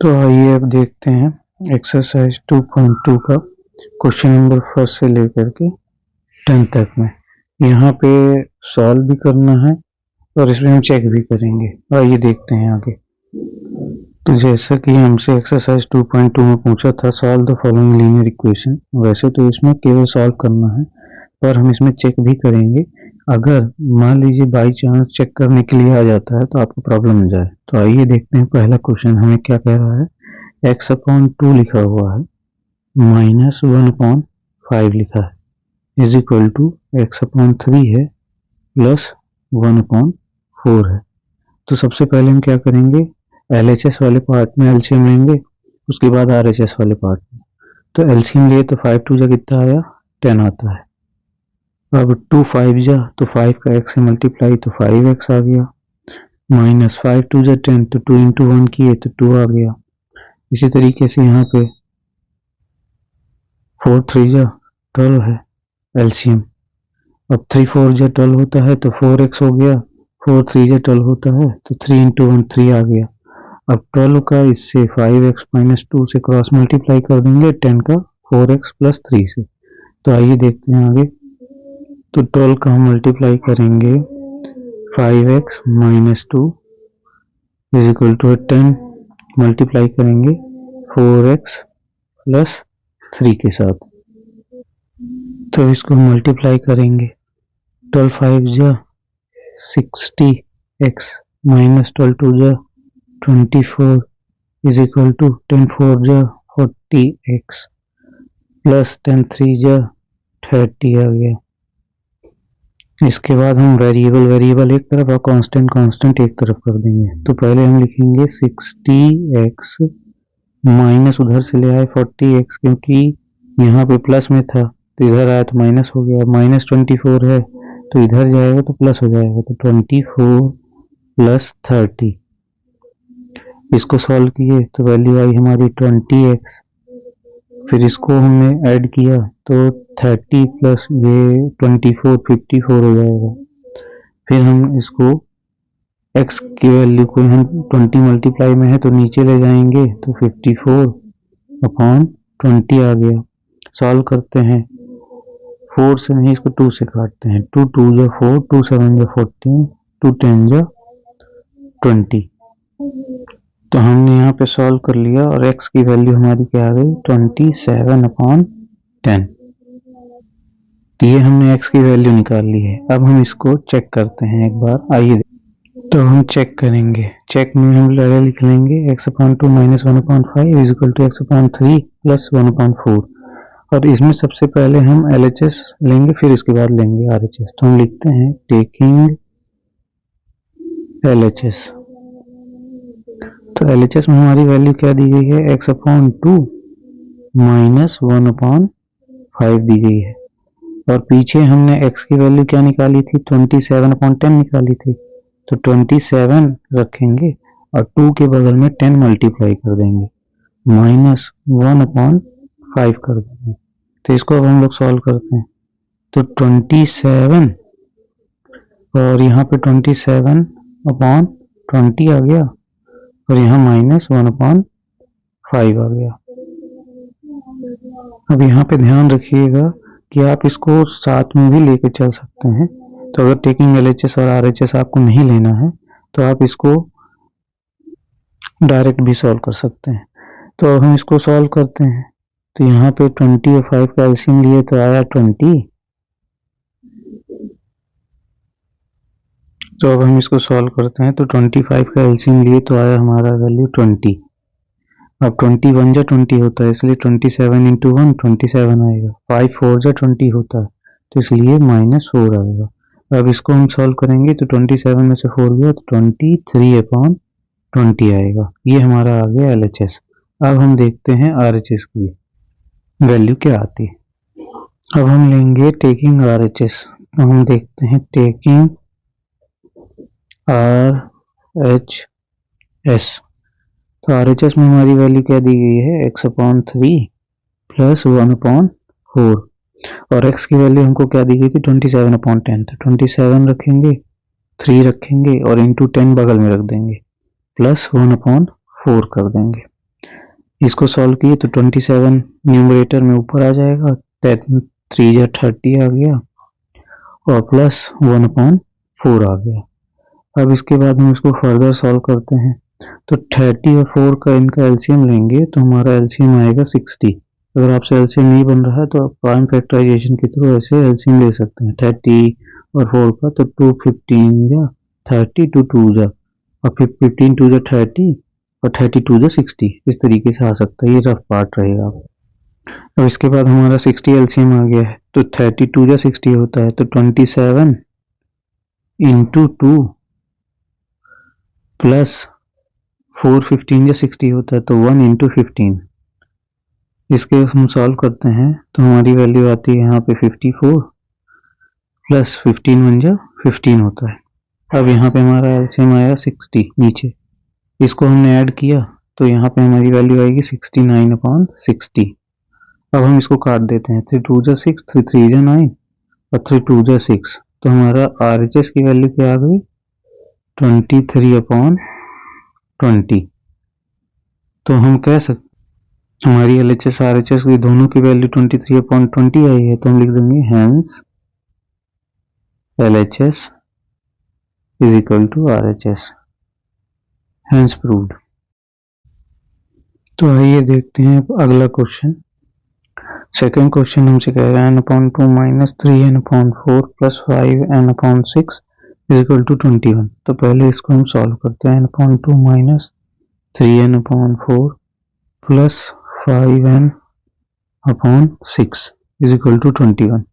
तो आइए अब देखते हैं एक्सरसाइज 2.2 का क्वेश्चन नंबर फर्स्ट से लेकर के 10 तक में। यहाँ पे सॉल्व भी करना है और इसमें हम चेक भी करेंगे। आइए देखते हैं आगे। तो जैसा कि हमसे एक्सरसाइज 2.2 में पूछा था solve the following linear equation, वैसे तो इसमें केवल सॉल्व करना है पर हम इसमें चेक भी करेंगे। अगर मान लीजिए बाई चांस चेक करने के लिए आ जाता है तो आपको प्रॉब्लम हो जाए। तो आइए देखते हैं पहला क्वेश्चन हमें क्या कह रहा है। x/2 लिखा हुआ है, -1/5 लिखा है, इज इक्वल टू x/3 है प्लस 1/4 है। तो सबसे पहले हम क्या करेंगे, LHS वाले पार्ट में एलसीएम लेंगे, उसके बाद RHS वाले पार्ट में। तो एलसीएम लिए तो 5 2 जा कितना आया, 10 आता है। अब 2 5 जा तो 5 का x से मल्टीप्लाई तो 5x आ गया, माइनस 5 2 जा 10 तो 2 इंटू 1 किए तो 2 आ गया। इसी तरीके से यहाँ पे 4 3 जा 12 है एलसीएम। अब 3 4 जा 12 होता है तो 4x हो गया, 4 3 जा 12 होता है तो 3 इंटू 1 3 आ गया। अब 12 का इससे 5x माइनस 2 से क्रॉस मल्टीप्लाई कर देंगे, 10 का 4x प्लस 3 से। तो आइए देखते हैं आगे। तो 12 का हम मल्टीप्लाई करेंगे 5x minus 2 is equal to 10 multiply करेंगे 4x प्लस 3 के साथ। तो इसको मल्टीप्लाई करेंगे 12 5 जा 60x माइनस 12 2 जा 24 इज इक्वल टू 10 4 जा 40x प्लस 10 3 जा 30 आ गया। इसके बाद हम वेरिएबल एक तरफ और कांस्टेंट एक तरफ कर देंगे। तो पहले हम लिखेंगे 60x माइनस उधर से ले आए 40x, क्योंकि यहाँ पे प्लस में था तो इधर आया तो माइनस हो गया, माइनस 24 है तो इधर जाएगा तो प्लस हो जाएगा, तो 24 प्लस 30। इसको सॉल्व किए तो वैल्यू आई हमारी 20x, फिर इसको हमने ऐड किया तो 30 प्लस ये 24 54 हो जाएगा। फिर हम इसको x की वैल्यू को हम 20 मल्टीप्लाई में है तो नीचे ले जाएंगे तो 54/20 आ गया। सॉल्व करते हैं, 4 से नहीं इसको 2 से काटते हैं, 2 2 जा 4 2 7 जा 14 2 10 जा 20। तो हमने यहाँ पे सॉल्व कर लिया और x की वैल्यू हमारी क्या आ गई, 27/10। तो ये हमने x की वैल्यू निकाल ली है। अब हम इसको चेक करते हैं एक बार, आइए। तो हम चेक करेंगे, चेक में हम लिख लेंगे x/2 minus 1/5 is equal to x/3 plus 1/4। और इसमें सबसे पहले हम LHS लेंगे, फिर इसके बाद लेंगे RHS। तो हम लिखते हैं टेकिंग LHS। तो LHS में हमारी वैल्यू क्या दी गई है, x/2 माइनस 1/5 दी गई है। और पीछे हमने x की वैल्यू क्या निकाली थी, 27/10 निकाली थी। तो 27 रखेंगे और 2 के बगल में 10 मल्टीप्लाई कर देंगे, माइनस 1/5 कर देंगे। तो इसको अब हम लोग सॉल्व करते हैं। तो 27 और यहाँ पे 27/20 आ गया और यहाँ माइनस 1/5 आ गया। अब यहाँ पे ध्यान रखिएगा कि आप इसको साथ में भी लेके चल सकते हैं। तो अगर टेकिंग LHS और RHS आपको नहीं लेना है तो आप इसको डायरेक्ट भी सॉल्व कर सकते हैं। तो अब हम इसको सॉल्व करते हैं। तो यहाँ पे 20 और 5 का एलसीएम लिए तो आया 20। तो अब हम इसको सॉल्व करते हैं। तो 25 का एलसीएम लिए तो आया हमारा वैल्यू 20। अब 21 जा 20 होता है, इसलिए 27 इंटू 1 27 आएगा। 5 4 जा 20 होता है तो इसलिए -4 आएगा। अब इसको हम सॉल्व करेंगे तो 27 में से 4 गया तो 23/20 आएगा। ये हमारा आ गया LHS। अब हम देखते हैं RHS की वैल्यू क्या आती है। अब हम लेंगे टेकिंग RHS। तो हम देखते हैं टेकिंग RHS। तो RHS में हमारी वैल्यू क्या दी गई है, x/3 प्लस 1/4 और x की वैल्यू हमको क्या दी गई थी, 27/10। तो 27 रखेंगे, 3 रखेंगे और इंटू 10 बगल में रख देंगे, प्लस 1/4 कर देंगे। इसको सॉल्व किए तो 27 न्यूमरेटर में ऊपर आ जाएगा, 3 या 30 आ गया और प्लस 1/4 आ गया। अब इसके बाद हम इसको फर्दर सॉल्व करते हैं तो 30 और 4 का इनका एलसीएम लेंगे तो हमारा एलसीएम आएगा 60। अगर आपसे एलसीएम नहीं बन रहा है तो आप प्राइम फैक्टराइजेशन के थ्रू ऐसे एलसीएम ले सकते हैं 30 और 4 का, तो 2 15 या 30 टू 2 जा और फिर 15 2 जा 30 और 30 2 जा 60, इस तरीके से आ सकता है। ये रफ पार्ट रहेगा। अब इसके बाद हमारा 60 एलसीएम आ गया है तो 30 2 जा 60 होता है, तो 27 इंटू 2 प्लस 4 15 या 60 होता है, तो 1 इंटू 15। इसके हम सॉल्व करते हैं तो हमारी वैल्यू आती है यहाँ पे 54 प्लस 15 1 जा 15 होता है। अब यहाँ पे हमारा एलसीएम आया 60 नीचे, इसको हमने ऐड किया तो यहाँ पे हमारी वैल्यू आएगी 69/60। अब हम इसको काट देते हैं, 3 2 जा 6, 3 3 जा 9 और 3 2 जा 6, तो हमारा RHS की वैल्यू क्या आ गई 23/20। तो हम कह सकते हमारी LHS RHS की दोनों की वैल्यू 23/20 आई है, तो हम लिख देंगे hence LHS is equal to RHS, hence proved. तो आइए देखते हैं अगला क्वेश्चन। सेकंड क्वेश्चन हमसे कह रहा है n/2 minus 3n/4 plus 5n/6 is equal to 21। तो पहले इसको हम सॉल्व करते हैं, n/2 minus 3n/4 plus 5n/6 is equal to 21।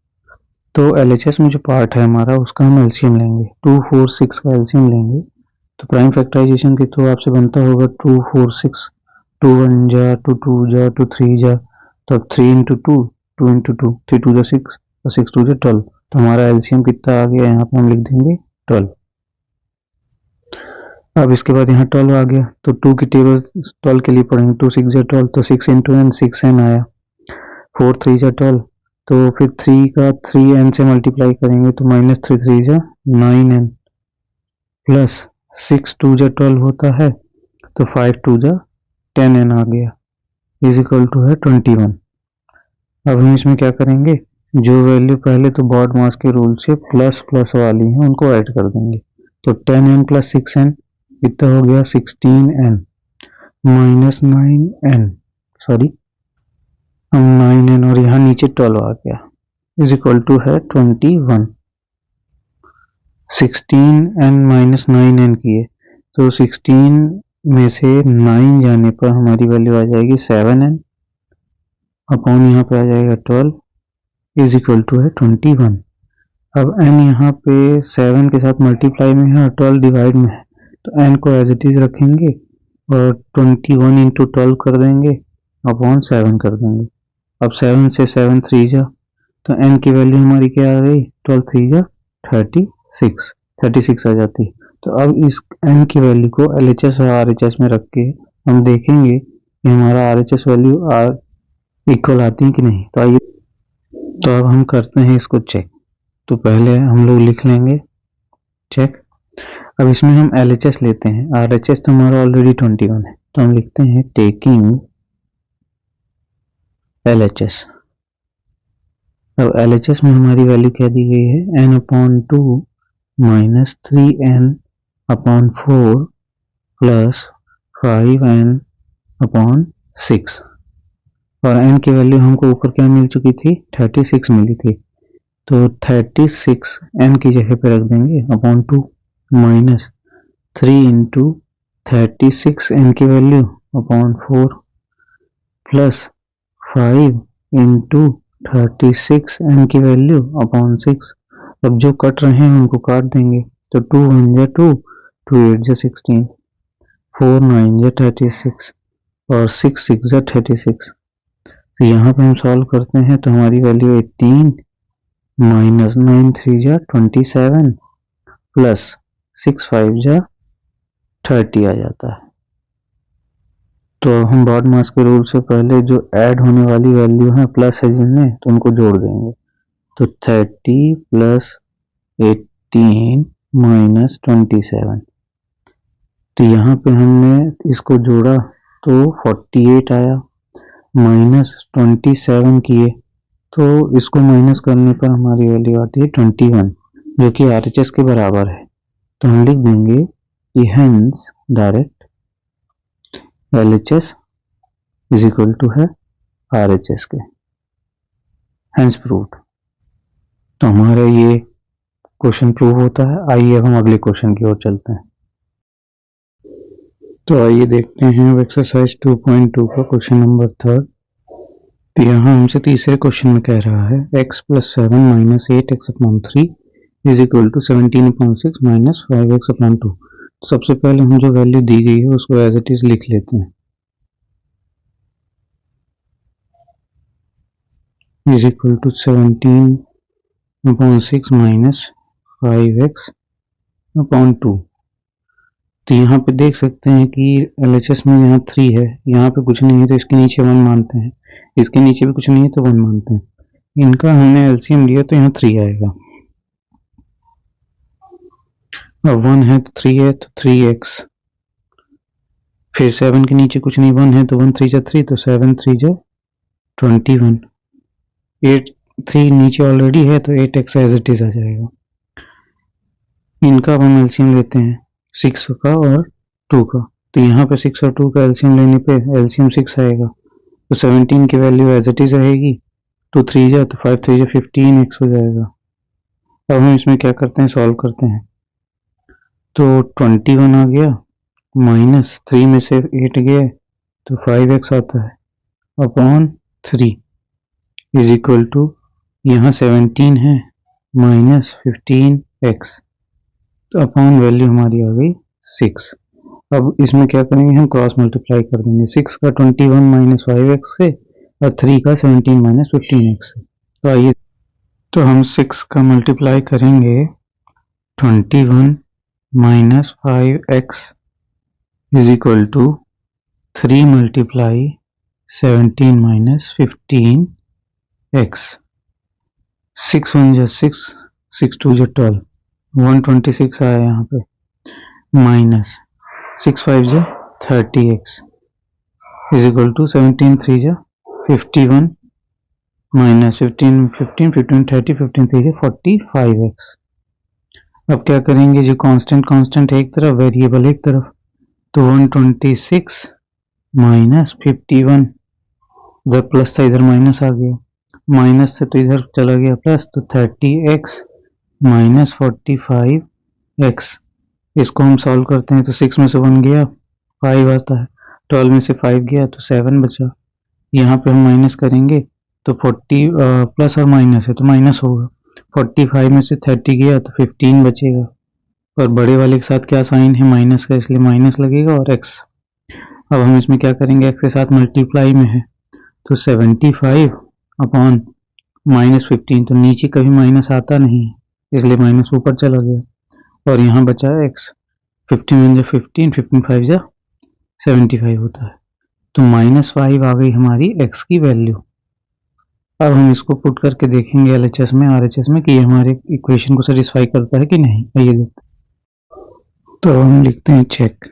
तो LHS में जो पार्ट है हमारा उसका हम एलसीएम लेंगे, 2 4 6 का एलसीएम लेंगे। तो प्राइम फैक्टराइजेशन के थ्रू आपसे बनता होगा 2 4 6, 2 1 जा 2 2 जा 2 3 जा, तो अब 3 इंटू 2 2 इंटू 2 3 2 जा 6 और 6 2 जा 12। तो हमारा एलसीएम कितना आ गया, यहाँ पे हम लिख देंगे 12। अब इसके बाद यहाँ 12 आ गया तो 2 की टेबल 12 के लिए पढ़ेंगे, 2 6 जा 12 तो 6 इंटू n 6n आया, 4 3 जा 12 तो फिर 3 का 3n से मल्टीप्लाई करेंगे तो माइनस 3 3 जा 9n प्लस 6 2 जा 12 होता है तो 5 2 जा 10n आ गया इज इक्वल टू है 21। अब हम इसमें क्या करेंगे, जो वैल्यू पहले तो बॉड मास के रूल से प्लस प्लस वाली हैं उनको ऐड कर देंगे। तो 10n प्लस 6n इतना हो गया 16n minus 9n, sorry 9n और यहाँ नीचे 12 आ गया इज इक्वल टू है 21। 16n माइनस 9n किए तो 16 में से 9 जाने पर हमारी वैल्यू आ जाएगी 7n अपॉन यहाँ पे आ जाएगा 12 इज इक्वल टू है 21। अब n यहाँ पे 7 के साथ मल्टीप्लाई में है और 12 डिवाइड में है, तो n को एज इट इज रखेंगे और 21 इंटू 12 कर देंगे अपॉन 7 कर देंगे। अब 7 से 7 3 जा तो n की वैल्यू हमारी क्या आ गई 12 3 जा 36 आ जाती। तो अब इस n की वैल्यू को LHS और RHS में रख के हम देखेंगे कि हमारा RHS वैल्यू इक्वल आती है कि नहीं। तो आइए, तो अब हम करते हैं इसको चेक। तो पहले हम लोग लिख लेंगे चेक। अब इसमें हम LHS लेते हैं, RHS तो हमारा ऑलरेडी 21 है, तो हम लिखते हैं टेकिंग LHS। अब LHS में हमारी वैल्यू क्या दी गई है n/2 minus 3n/4 plus 5n/6 और n की वैल्यू हमको ऊपर क्या मिल चुकी थी 36 मिली थी, तो 36 n की जगह पे रख देंगे अपॉन 2 माइनस 3 इंटू 36 n की value upon 4 plus 5 into 36 n की वैल्यू अपॉन 6। अब जो कट रहे हैं उनको काट देंगे, तो 2 1 जा 2, 2 8 जा 16, 4 9 जा 36 और 6 6 जा 36। तो यहाँ पे हम सॉल्व करते हैं तो हमारी वैल्यू 18 माइनस 9 3 जा 27 प्लस 6 5 जा 30 आ जाता है। तो हम बॉड मास के रूल से पहले जो ऐड होने वाली वैल्यू है प्लस है जिनमें, तो उनको जोड़ देंगे। तो 30 प्लस 18 माइनस 27, तो यहाँ पे हमने इसको जोड़ा तो 48 आया, माइनस 27 किए तो इसको माइनस करने पर हमारी वैल्यू आती है 21, जो कि RHS के बराबर है। तो हम लिख देंगे कि hence direct LHS is equal to है RHS के, हेंस प्रूव्ड। तो हमारा ये क्वेश्चन प्रूव होता है। आइए हम अगले क्वेश्चन की ओर चलते हैं। तो आइए देखते हैं एक्सरसाइज 2.2 का क्वेश्चन नंबर 3। तो यहाँ हमसे तीसरे क्वेश्चन में कह रहा है x plus 7 minus 8x upon 3 is equal to 17 upon 6 minus 5x upon 2। तो सबसे पहले हम जो वैल्यू दी गई है उसको एज इट इज लिख लेते हैं, is equal to 17 upon 6 minus 5x upon 2। तो यहाँ पे देख सकते हैं कि LHS में यहाँ 3 है, यहाँ पे कुछ नहीं है तो इसके नीचे 1 मानते हैं, इसके नीचे भी कुछ नहीं है तो 1 मानते हैं। इनका हमने LCM लिया तो यहाँ 3 आएगा, अब 1 है तो 3 है तो 3x, फिर 7 के नीचे कुछ नहीं, 1 है तो 1 3 जा 3 तो 7 3 जा 21, 8 3 नीचे ऑलरेडी है तो 8x एज इट इज आ जाएगा। इनका अब हम LCM लेते हैं 6 का और 2 का, तो यहाँ पे 6 और 2 का LCM लेने पे LCM 6 आएगा, तो 17 की वैल्यू एज इट इज रहेगी, 2 3 जा तो 5 3 जा 15x हो जाएगा। अब हम इसमें क्या करते हैं, सॉल्व करते हैं। तो 21 आ गया, माइनस 3 में से 8 गया तो 5x आता है अपॉन 3 इज इक्वल टू यहाँ 17 है माइनस 15x, तो अपॉन वैल्यू हमारी आ गई 6। अब इसमें क्या करेंगे, हम क्रॉस मल्टीप्लाई कर देंगे 6 का 21 माइनस 5x से और 3 का 17 माइनस 15x से। तो आइए, तो हम 6 का मल्टीप्लाई करेंगे 21 minus 5x is equal to 3 multiply 17 minus 15x, 6 1 जा 6, 6 2 जा 12, 126 आया यहाँ पे, माइनस 6 5 जा 30x इज इक्वल टू 17 3 जा 51 माइनस 15 15 15 30 15 3 जा 45x। अब क्या करेंगे, जो कांस्टेंट है एक तरफ, वेरिएबल एक तरफ, तो 126 माइनस 51, इधर प्लस था इधर माइनस आ गया, माइनस से तो इधर चला गया प्लस, तो 30x माइनस 45x। इसको हम सॉल्व करते हैं तो 6 में से 1 गया 5 आता है, 12 में से 5 गया तो 7 बचा, यहाँ पे हम माइनस करेंगे तो 40 प्लस और माइनस है तो माइनस होगा, 45 में से 30 गया तो 15 बचेगा, और बड़े वाले के साथ क्या साइन है, माइनस का, इसलिए माइनस लगेगा और x। अब हम इसमें क्या करेंगे, x के साथ मल्टीप्लाई में है तो 75 अपॉन माइनस 15, तो नीचे कभी माइनस आता नहीं इसलिए माइनस ऊपर चला गया, और यहाँ बचा x, 15 जा 15 15 5 जा 75 होता है, तो -5 आ गई हमारी x की वैल्यू। अब हम इसको पुट करके देखेंगे LHS में RHS में कि ये हमारे इक्वेशन को सेटिस्फाई करता है कि नहीं। आइए देखते हैं। तो हम लिखते हैं चेक।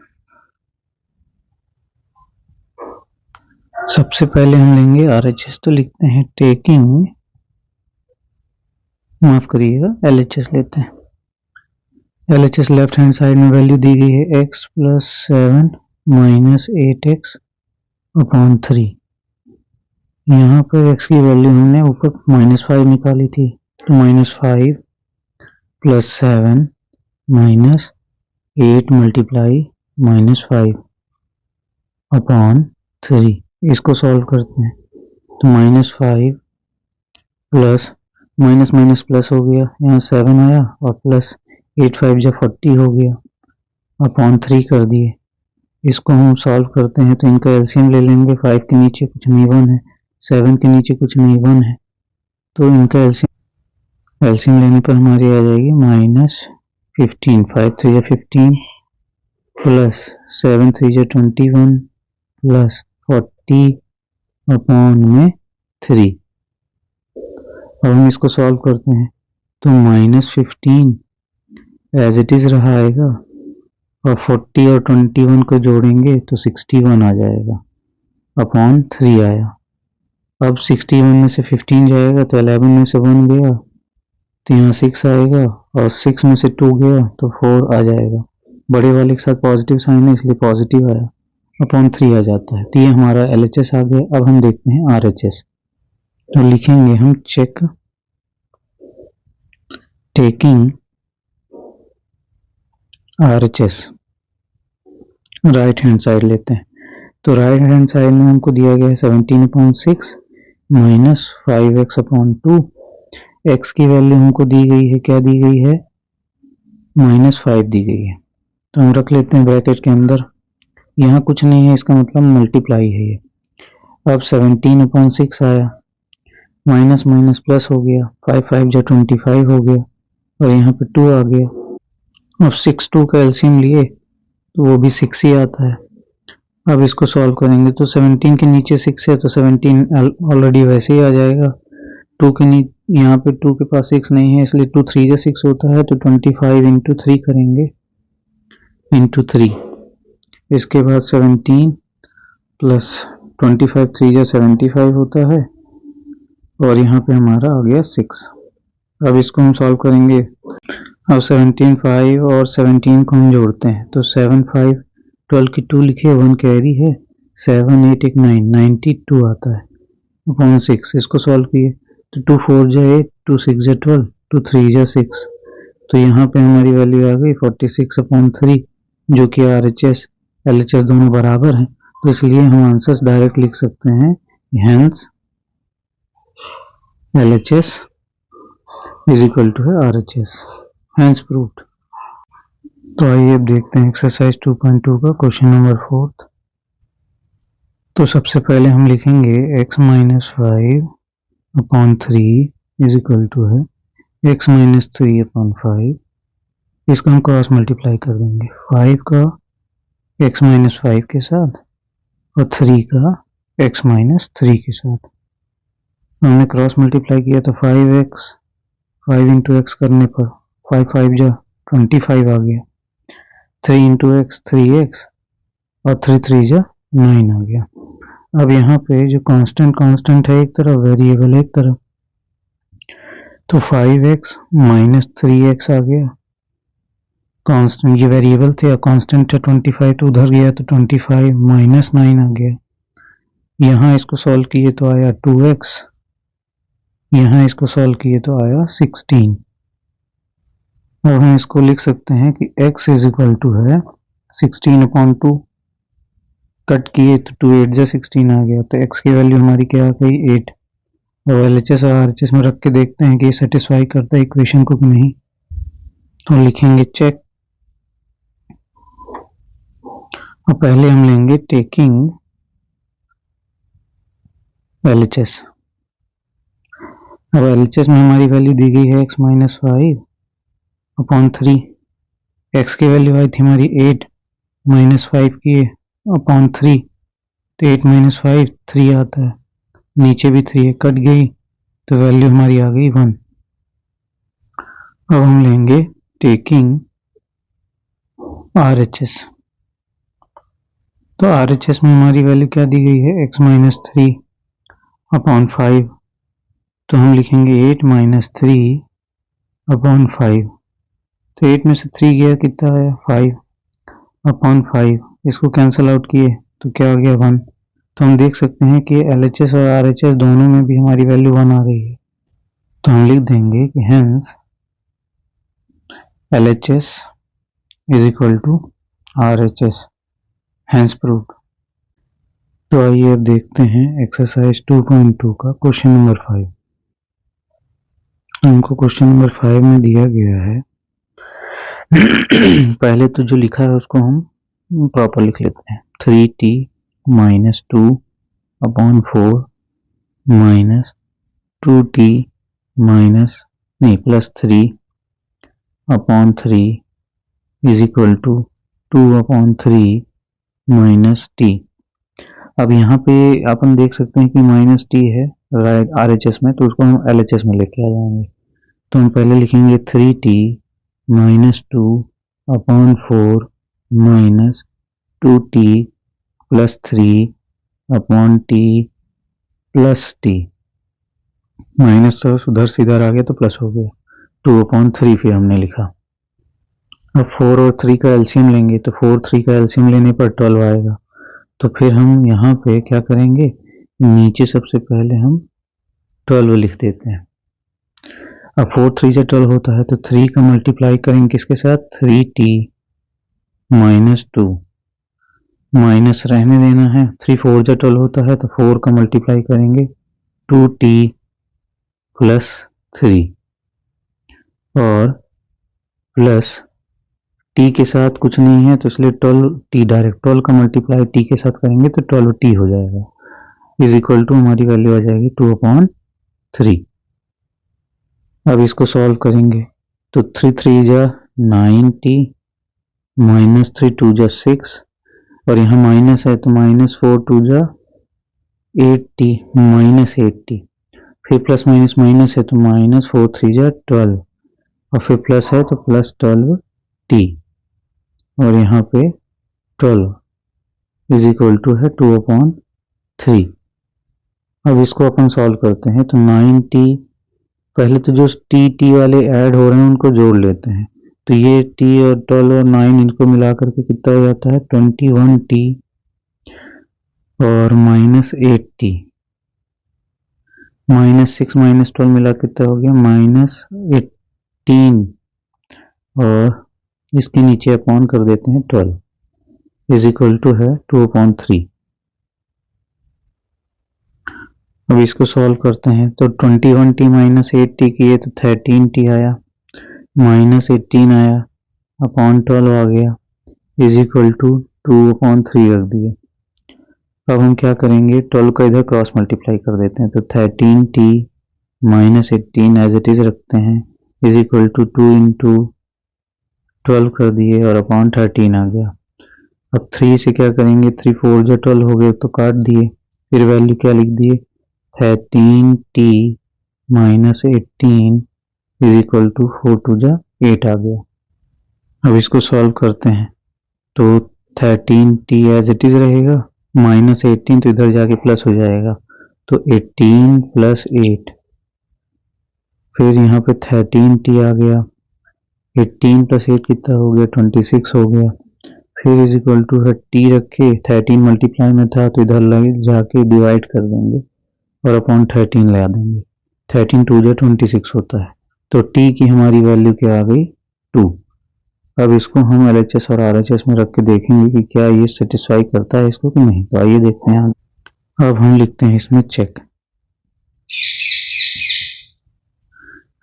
सबसे पहले हम लेंगे RHS, तो लिखते हैं टेकिंग, माफ करिएगा LHS लेते हैं। LHS लेफ्ट हैंड साइड में वैल्यू दी गई है x plus 7 minus 8x upon 3। यहाँ पर x की वैल्यू हमने ऊपर -5 निकाली थी, तो -5 प्लस 7 माइनस 8 मल्टीप्लाई -5 अपॉन 3। इसको सॉल्व करते हैं तो -5 प्लस माइनस माइनस प्लस हो गया, यहाँ 7 आया और प्लस 8 5 जा 40 हो गया अपॉन 3 कर दिए। इसको हम सॉल्व करते हैं तो इनका एलसीएम ले लेंगे, 5 के नीचे कुछ नहीं 1 है, 7 के नीचे कुछ नहीं 1 है, तो इनका एलसीएम लेने पर हमारी आ जाएगी -15, 5 3 जा 15 प्लस 7 3 जा 21 प्लस 40 अपॉन में 3। अब हम इसको सॉल्व करते हैं तो -15 एज इट इज रहा आएगा और 40 और 21 को जोड़ेंगे तो 61 आ जाएगा, अपॉन 3 आया। अब 61 में से 15 जाएगा तो 11 में से 1 गया तो यहाँ 6 आएगा, और 6 में से 2 गया तो 4 आ जाएगा। बड़े वाले के साथ पॉजिटिव साइन है इसलिए पॉजिटिव आया, अपॉन 3 आ जाता है। तो ये हमारा LHS आ गया। अब हम देखते हैं RHS। तो लिखेंगे हम check taking RHS, right hand side लेते हैं। तो राइट हैंड साइड में हमको दिया गया है 17/6 माइनस 5x/2। x की वैल्यू हमको दी गई है, क्या दी गई है, -5 दी गई है। तो हम रख लेते हैं ब्रैकेट के अंदर, यहाँ कुछ नहीं है, इसका मतलब मल्टीप्लाई है ये। अब 17/6 आया, माइनस माइनस प्लस हो गया, 5 5 जा 25 हो गया, और यहाँ पे 2 आ गया। अब 6 2 का एलसीएम लिए तो वो भी 6 ही आता है। अब इसको सॉल्व करेंगे तो 17 के नीचे 6 है तो 17 ऑलरेडी वैसे ही आ जाएगा। 2 के नीचे यहाँ पे 2 के पास 6 नहीं है इसलिए 2 3 जा 6 होता है, तो 25 इंटू 3 करेंगे, इंटू 3। इसके बाद 17 प्लस 25 3 जा 75 होता है, और यहाँ पे हमारा आ गया 6। अब इसको हम सॉल्व करेंगे। अब 17 5 और 17 को हम जोड़ते हैं तो 7 5 12 की 2 लिखे, 1 कैरी है, 7 8 1 9 92 आता है, अपॉन 6। इसको सॉल्व किए तो 2 4 जा 8, 2 6 जा 12, 2 3 जा 6, तो यहाँ पे हमारी वैल्यू आ गई 46/3, जो कि RHS LHS दोनों बराबर हैं, तो इसलिए हम आंसर्स डायरेक्ट लिख सकते हैं, hence LHS is equal to है RHS, हेंस प्रूव्ड। तो आइए अब देखते हैं एक्सरसाइज 2.2 का क्वेश्चन नंबर 4। तो सबसे पहले हम लिखेंगे x - 5/3 इज इक्वल टू है x - 3/5। इसका हम क्रॉस मल्टीप्लाई कर देंगे, 5 का x - 5 के साथ और 3 का x - 3 के साथ। हमने क्रॉस मल्टीप्लाई किया तो 5x, 5 इंटू एक्स करने पर 5 5 जा 25 आ गया, 3 इंटू एक्स 3x, और 3 3 जा 9 आ गया। अब यहाँ पे जो कांस्टेंट है एक तरफ, वेरिएबल एक तरफ, तो 5x - 3x आ गया। कांस्टेंट ये वेरिएबल थे, कांस्टेंट है 25, तो उधर गया तो 25 - 9 आ गया। यहाँ इसको सॉल्व किए तो आया 2x, यहाँ इसको सॉल्व किए तो आया 16। अब हम इसको लिख सकते हैं कि x इज इक्वल टू है 16/2, कट किए तो 2 8 जा 16 आ गया, तो x की वैल्यू हमारी क्या आ गई 8। और LHS और RHS में रख के देखते हैं कि ये सेटिस्फाई करता है इक्वेशन को कि नहीं। तो लिखेंगे चेक, और पहले हम लेंगे टेकिंग LHS। अब LHS में हमारी वैल्यू दी गई है x - 5/3, x की वैल्यू आई थी हमारी 8 -5 की अपॉन 3, तो 8 - 5 3 आता है, नीचे भी 3 है, कट गई तो वैल्यू हमारी आ गई 1। अब हम लेंगे टेकिंग RHS। तो RHS में हमारी वैल्यू क्या दी गई है, x - 3/5, तो हम लिखेंगे 8 - 3/5, तो 8 में से 3 गया कितना है 5/5, इसको कैंसिल आउट किए तो क्या आ गया 1। तो हम देख सकते हैं कि LHS और RHS दोनों में भी हमारी वैल्यू 1 आ रही है, तो हम लिख देंगे कि hence LHS is equal to RHS, hence proved. तो आइए अब देखते हैं एक्सरसाइज 2.2 का क्वेश्चन नंबर 5। हमको क्वेश्चन नंबर 5 में दिया गया है पहले तो जो लिखा है उसको हम प्रॉपर लिख लेते हैं, 3t - 2/4 -2t plus 3/3 is equal to 2/3 -t। अब यहाँ पे अपन देख सकते हैं कि -t है राइट RHS में, तो उसको हम LHS में लेके आ जाएंगे। तो हम पहले लिखेंगे 3t - 2/4 minus 2t plus 3 upon t plus t। Minus तो उधर से इधर आ गया तो प्लस हो गया, 2/3 फिर हमने लिखा। अब 4 और 3 का एलसीएम लेंगे तो 4 3 का एलसीएम लेने पर 12 आएगा। तो फिर हम यहाँ पे क्या करेंगे, नीचे सबसे पहले हम 12 लिख देते हैं। अब 4 3 से 12 होता है तो 3 का मल्टीप्लाई करेंगे किसके साथ, 3t माइनस 2, माइनस रहने देना है। 3 4 से 12 होता है तो 4 का मल्टीप्लाई करेंगे 2t प्लस 3 और प्लस t के साथ कुछ नहीं है तो इसलिए 12t डायरेक्ट 12 का मल्टीप्लाई t के साथ करेंगे तो 12t हो जाएगा, इज इक्वल टू हमारी वैल्यू आ जाएगी 2/3। अब इसको सॉल्व करेंगे तो 3 3 जा 9t माइनस 3 2 जा 6 और यहाँ माइनस है तो माइनस 4 2 जा 8t माइनस 8t, फिर प्लस माइनस माइनस है तो माइनस 4 3 जा 12 और फिर प्लस है तो प्लस 12t और यहाँ पे 12 इज इक्वल टू है 2/3। अब इसको अपन सॉल्व करते हैं तो 9t, पहले तो जो t वाले ऐड हो रहे हैं उनको जोड़ लेते हैं तो ये t और 12 और 9 इनको मिला करके कितना हो जाता है 21t और माइनस 8t, माइनस 6 माइनस 12 मिला कितना हो गया माइनस 18 और इसके नीचे अपॉन कर देते हैं 12 इज इक्वल टू है 2/3। अब इसको सॉल्व करते हैं तो 21t माइनस 8t किए तो 13t आया, माइनस 18 आया अपॉन 12 आ गया इज इक्वल टू 2/3 रख दिए। अब हम क्या करेंगे 12 का इधर क्रॉस मल्टीप्लाई कर देते हैं तो 13t minus 18 as it is रखते हैं इज इक्वल टू 2 इंटू 12 कर दिए और अपॉन 13 आ गया। अब 3 से क्या करेंगे 3 4 जो 12 हो गए तो काट दिए, फिर वैल्यू क्या लिख दिए 13t minus 18 is equal to 4 2 जा 8 आ गया। अब इसको सॉल्व करते हैं तो 13t एज इट इज रहेगा, माइनस 18 तो इधर जाके प्लस हो जाएगा तो 18 प्लस 8, फिर यहाँ पे 13t आ गया, 18 प्लस 8 कितना हो गया 26 हो गया, फिर इज इक्वल टू है t रखे 13 मल्टीप्लाई में था तो इधर लगे जाके डिवाइड कर देंगे और अपॉन 13 लगा देंगे, 13 2 जा 26 होता है तो t की हमारी वैल्यू क्या आ गई 2। अब इसको हम LHS और RHS में रख के देखेंगे कि क्या ये सेटिस्फाई करता है इसको कि नहीं, तो आइए देखते हैं। अब हम लिखते हैं इसमें चेक।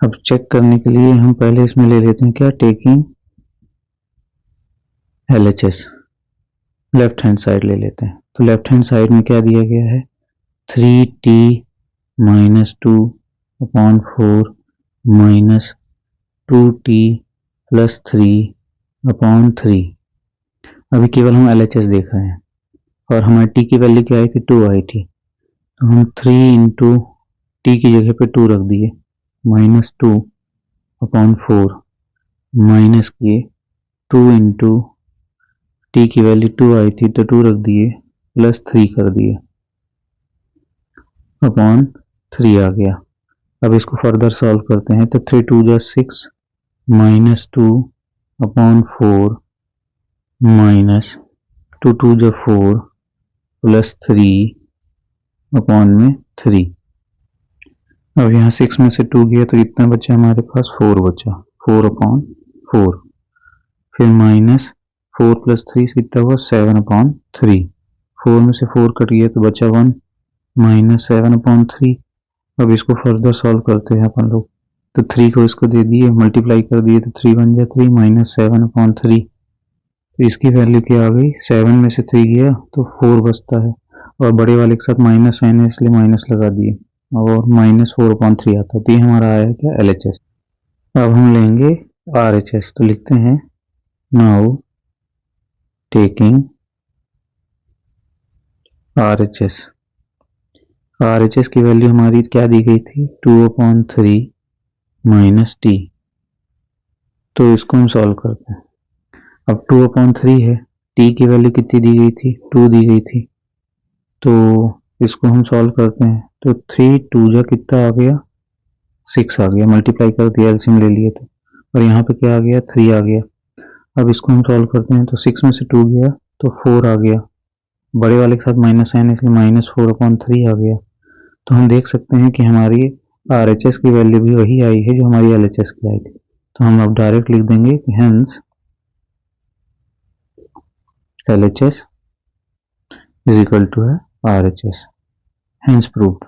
अब चेक करने के लिए हम पहले इसमें ले लेते हैं क्या, taking LHS left hand side ले लेते हैं तो लेफ्ट हैंड साइड में क्या दिया गया है 3t minus 2/4 minus 2t plus 3/3। अभी केवल हम LHS देख रहे हैं और हमारी t की वैल्यू क्या आई थी 2 आई थी तो हम 3 इंटू t की जगह पे 2 रख दिए माइनस 2/4 माइनस किए 2 इंटू t की वैल्यू 2 आई थी तो 2 रख दिए प्लस 3 कर दिए अपॉन 3 आ गया। अब इसको फर्दर सॉल्व करते हैं तो 3 2 जा 6 माइनस 2/4 माइनस 2 2 जा 4 प्लस 3 अपॉन में 3। अब यहाँ 6 में से 2 गया तो कितना बचा हमारे पास 4 बचा, 4/4, फिर माइनस 4 प्लस 3 कितना हुआ 7/3, 4 में से 4 कट गया तो बचा 1 माइनस 7/3। अब इसको फर्दर सॉल्व करते हैं अपन लोग तो 3 को इसको दे दिए मल्टीप्लाई कर दिए तो 3 1 जा 3 माइनस 7/3, तो इसकी वैल्यू क्या आ गई 7 में से 3 गया तो 4 बचता है और बड़े वाले के साथ माइनस साइन है इसलिए माइनस लगा दिए और माइनस 4/3 आता है तो ये हमारा आया क्या LHS। अब हम लेंगे RHS तो लिखते हैं नाउ टेकिंग RHS। RHS की वैल्यू हमारी क्या दी गई थी 2/3 माइनस t, तो इसको हम सॉल्व करते हैं। अब 2/3 है, t की वैल्यू कितनी दी गई थी, 2 दी गई थी, तो इसको हम सॉल्व करते हैं तो 3 2 जा कितना आ गया, 6 आ गया, मल्टीप्लाई कर दिया एलसीएम ले लिए तो, और यहाँ पे क्या आ गया, 3 आ गया। अब इसको हम सॉल्व करते हैं तो 6 में से 2 गया तो 4 आ गया, बड़े वाले के साथ माइनस साइन इसलिए -4/3 आ गया। तो हम देख सकते हैं कि हमारी RHS की वैल्यू भी वही आई है जो हमारी LHS की आई थी। तो हम अब डायरेक्ट लिख देंगे कि hence LHS is equal to है RHS, हेंस प्रूव्ड।